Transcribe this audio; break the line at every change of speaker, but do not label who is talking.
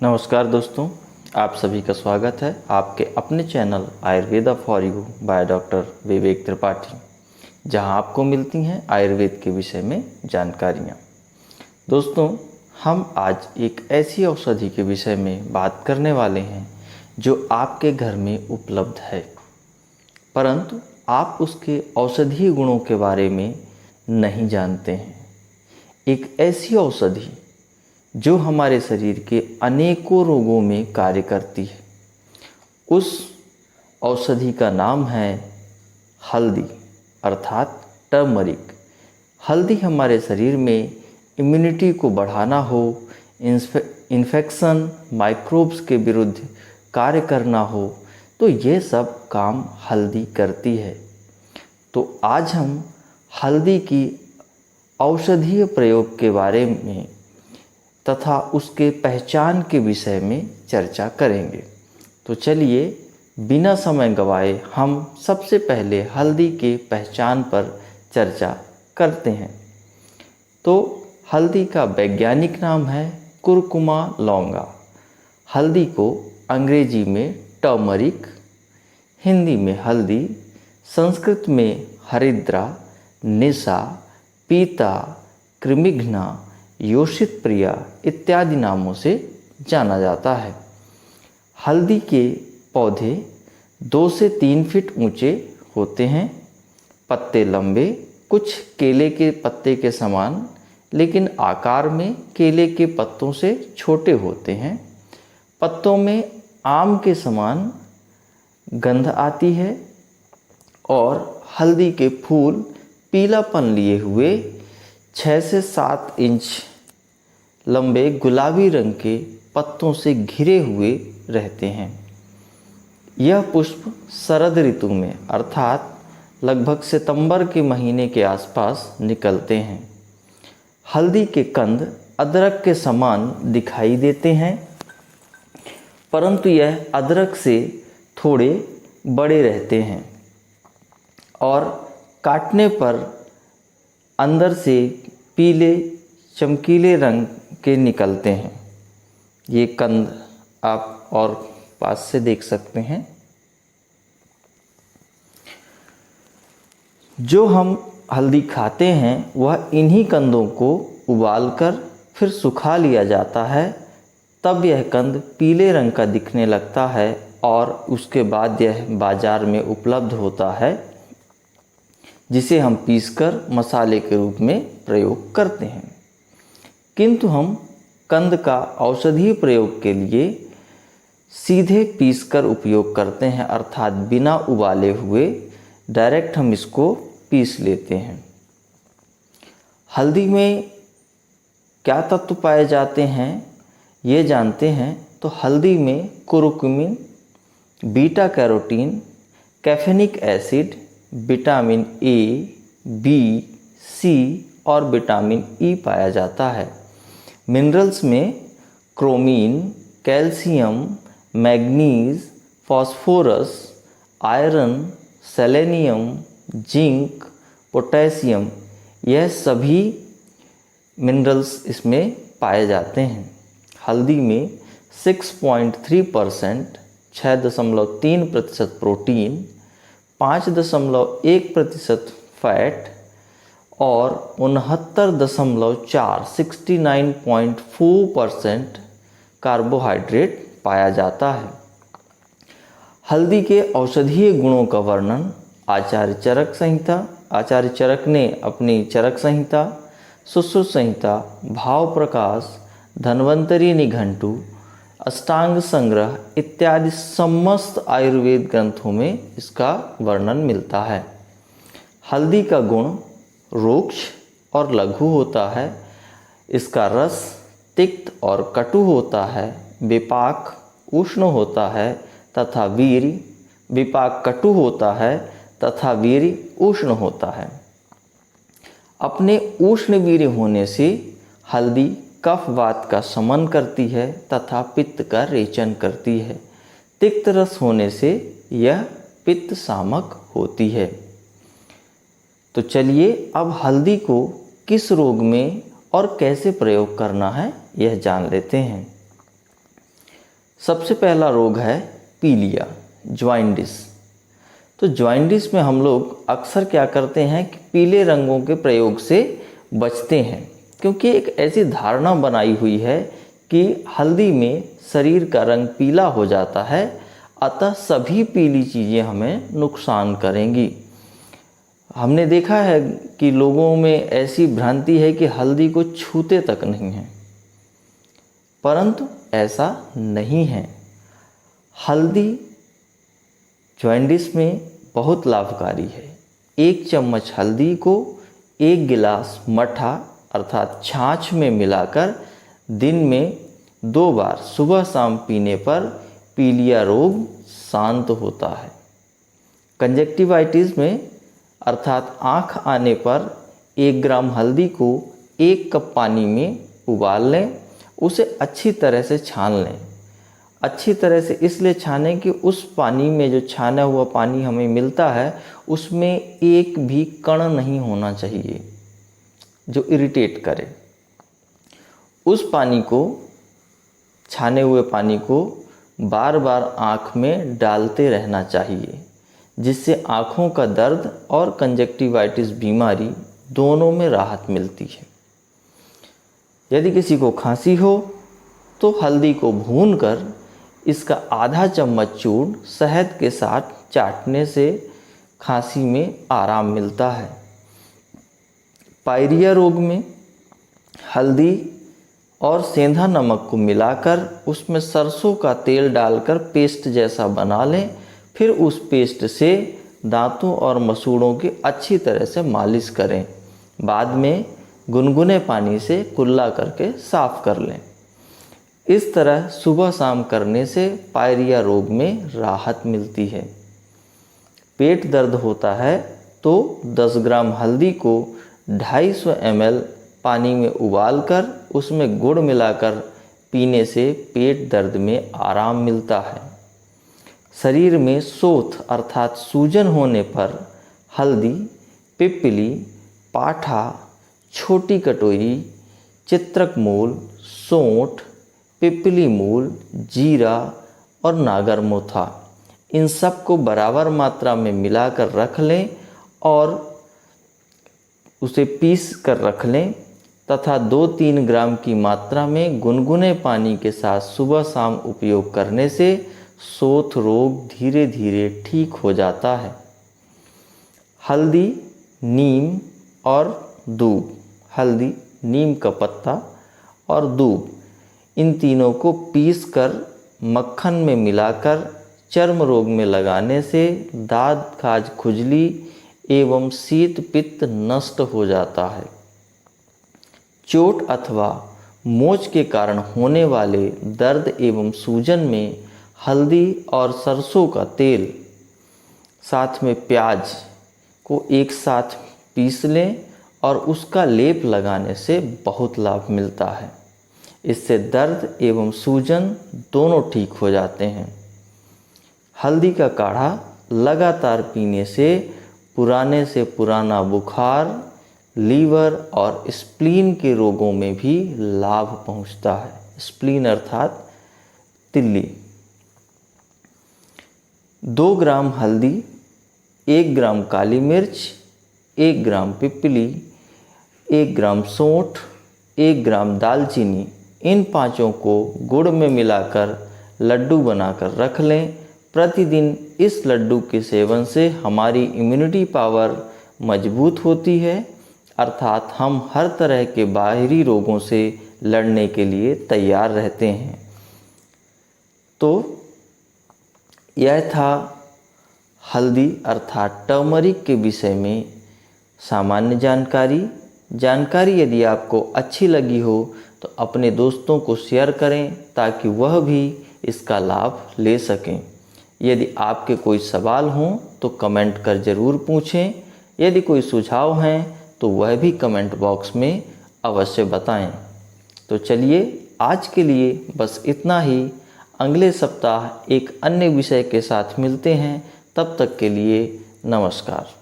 नमस्कार दोस्तों, आप सभी का स्वागत है आपके अपने channel Ayurveda for you by doctor Vivek Tripathi, जहां आपको मिलती हैं आयुर्वेद के विषय में जानकारियां। दोस्तों, हम आज एक ऐसी औषधि के विषय में बात करने वाले हैं जो आपके घर में उपलब्ध है, परंतु आप उसके औषधीय गुणों के बारे में नहीं जानते हैं। एक ऐसी औषधि जो हमारे शरीर के अनेकों रोगों में कार्य करती है, उस औषधि का नाम है हल्दी अर्थात टर्मरिक। हल्दी हमारे शरीर में इम्यूनिटी को बढ़ाना हो, इन्फेक्शन माइक्रोब्स के विरुद्ध कार्य करना हो, तो ये सब काम हल्दी करती है। तो आज हम हल्दी की औषधीय प्रयोग के बारे में तथा उसके पहचान के विषय में चर्चा करेंगे। तो चलिए बिना समय गवाए हम सबसे पहले हल्दी के पहचान पर चर्चा करते हैं। तो हल्दी का वैज्ञानिक नाम है कुरकुमा लौंगा। हल्दी को अंग्रेजी में टर्मरिक, हिंदी में हल्दी, संस्कृत में हरिद्रा, निशा, पीता, कृमिघ्ना, योषित प्रिया इत्यादि नामों से जाना जाता है। हल्दी के पौधे 2 से 3 फीट ऊंचे होते हैं। पत्ते लंबे, कुछ केले के पत्ते के समान, लेकिन आकार में केले के पत्तों से छोटे होते हैं। पत्तों में आम के समान गंध आती है और हल्दी के फूल पीलापन लिए हुए 6 से 7 इंच लंबे गुलाबी रंग के पत्तों से घिरे हुए रहते हैं। यह पुष्प शरद ऋतु में अर्थात लगभग सितंबर के महीने के आसपास निकलते हैं। हल्दी के कंद अदरक के समान दिखाई देते हैं, परंतु यह अदरक से थोड़े बड़े रहते हैं और काटने पर अंदर से पीले चमकीले रंग के निकलते हैं। ये कंद आप और पास से देख सकते हैं। जो हम हल्दी खाते हैं वह इन्हीं कंदों को उबालकर फिर सुखा लिया जाता है, तब यह कंद पीले रंग का दिखने लगता है और उसके बाद यह बाजार में उपलब्ध होता है, जिसे हम पीसकर मसाले के रूप में प्रयोग करते हैं। किंतु हम कंद का औषधीय प्रयोग के लिए सीधे पीसकर उपयोग करते हैं, अर्थात बिना उबाले हुए डायरेक्ट हम इसको पीस लेते हैं। हल्दी में क्या तत्व पाए जाते हैं ये जानते हैं। तो हल्दी में curcumin, beta carotene, caffeic acid, vitamin A, B, C और विटामिन ई पाया जाता है। मिनरल्स में chromium, calcium, manganese, phosphorus, iron, selenium, zinc, potassium, यह सभी मिनरल्स इसमें पाए जाते हैं। हल्दी में 6.3%, 6.3% प्रोटीन, 5.1% फैट और 69.4 69.4% कार्बोहाइड्रेट पाया जाता है। हल्दी के औषधीय गुणों का वर्णन आचार्य चरक ने अपनी चरक संहिता, सुश्रुत संहिता, भाव प्रकाश, धन्वंतरी निघंटु, अष्टांग संग्रह इत्यादि समस्त आयुर्वेद ग्रंथों में इसका वर्णन मिलता है। हल्दी का गुण रुक्ष और लघु होता है। इसका रस तिक्त और कटु होता है। विपाक उष्ण होता है तथा वीर्य, विपाक कटु होता है तथा वीर्य उष्ण होता है। अपने उष्ण वीर्य होने से हल्दी कफ वात का शमन करती है तथा पित्त का रेचन करती है। तिक्त रस होने से यह पित्त शामक होती है। तो चलिए अब हल्दी को किस रोग में और कैसे प्रयोग करना है यह जान लेते हैं। सबसे पहला रोग है पीलिया, ज्वाइंटिस। तो ज्वाइंटिस में हम लोग अक्सर क्या करते हैं कि पीले रंगों के प्रयोग से बचते हैं, क्योंकि एक ऐसी धारणा बनाई हुई है कि हल्दी में शरीर का रंग पीला हो जाता है, अतः सभी पीली चीज़ें हमें नुकसान करेंगी। हमने देखा है कि लोगों में ऐसी भ्रांति है कि हल्दी को छूते तक नहीं है, परंतु ऐसा नहीं है। हल्दी जॉन्डिस में बहुत लाभकारी है। 1 चम्मच हल्दी को 1 गिलास मठा अर्थात छाछ में मिलाकर दिन में 2 बार सुबह शाम पीने पर पीलिया रोग शांत होता है। कंजक्टिवाइटिस में अर्थात आँख आने पर 1 ग्राम हल्दी को 1 कप पानी में उबाल लें, उसे अच्छी तरह से छान लें। अच्छी तरह से इसलिए छानें कि उस पानी में, जो छाना हुआ पानी हमें मिलता है, उसमें एक भी कण नहीं होना चाहिए जो इरिटेट करे। उस पानी को, छाने हुए पानी को बार बार आँख में डालते रहना चाहिए, जिससे आँखों का दर्द और कंजक्टिवाइटिस बीमारी दोनों में राहत मिलती है। यदि किसी को खांसी हो तो हल्दी को भूनकर इसका आधा चम्मच चूर्ण शहद के साथ चाटने से खांसी में आराम मिलता है। पायरिया रोग में हल्दी और सेंधा नमक को मिलाकर उसमें सरसों का तेल डालकर पेस्ट जैसा बना लें। फिर उस पेस्ट से दांतों और मसूड़ों की अच्छी तरह से मालिश करें। बाद में गुनगुने पानी से कुल्ला करके साफ कर लें। इस तरह सुबह शाम करने से पायरिया रोग में राहत मिलती है। पेट दर्द होता है तो 10 ग्राम हल्दी को 250 ml पानी में उबालकर उसमें गुड़ मिलाकर पीने से पेट दर्द में आराम मिलता है। शरीर में शोथ अर्थात सूजन होने पर हल्दी, पिप्पली, पाठा, छोटी कटोरी, चित्रक मूल, सौंठ, पिपली मूल, जीरा और नागरमोथा, इन सब को बराबर मात्रा में मिलाकर रख लें और उसे पीस कर रख लें तथा 2-3 ग्राम की मात्रा में गुनगुने पानी के साथ सुबह शाम उपयोग करने से शोथ रोग धीरे धीरे ठीक हो जाता है। हल्दी, नीम और दूब, हल्दी, नीम का पत्ता और दूब, इन तीनों को पीसकर मक्खन में मिलाकर चर्म रोग में लगाने से दाद, खाज, खुजली एवं शीत पित्त नष्ट हो जाता है। चोट अथवा मोच के कारण होने वाले दर्द एवं सूजन में हल्दी और सरसों का तेल साथ में प्याज को एक साथ पीस लें और उसका लेप लगाने से बहुत लाभ मिलता है। इससे दर्द एवं सूजन दोनों ठीक हो जाते हैं। हल्दी का काढ़ा लगातार पीने से पुराने से पुराना बुखार, लीवर और स्प्लीन के रोगों में भी लाभ पहुंचता है। स्प्लीन अर्थात तिल्ली। 2 ग्राम हल्दी, 1 ग्राम काली मिर्च, 1 ग्राम पिपली, 1 ग्राम सौंठ, 1 ग्राम दालचीनी, इन पांचों को गुड़ में मिलाकर लड्डू बनाकर रख लें। प्रतिदिन इस लड्डू के सेवन से हमारी इम्यूनिटी पावर मजबूत होती है, अर्थात हम हर तरह के बाहरी रोगों से लड़ने के लिए तैयार रहते हैं। तो यह था हल्दी अर्थात टर्मरिक के विषय में सामान्य जानकारी। यदि आपको अच्छी लगी हो तो अपने दोस्तों को शेयर करें ताकि वह भी इसका लाभ ले सकें। यदि आपके कोई सवाल हों तो कमेंट कर ज़रूर पूछें। यदि कोई सुझाव हैं तो वह भी कमेंट बॉक्स में अवश्य बताएं। तो चलिए आज के लिए बस इतना ही। अगले सप्ताह एक अन्य विषय के साथ मिलते हैं। तब तक के लिए नमस्कार।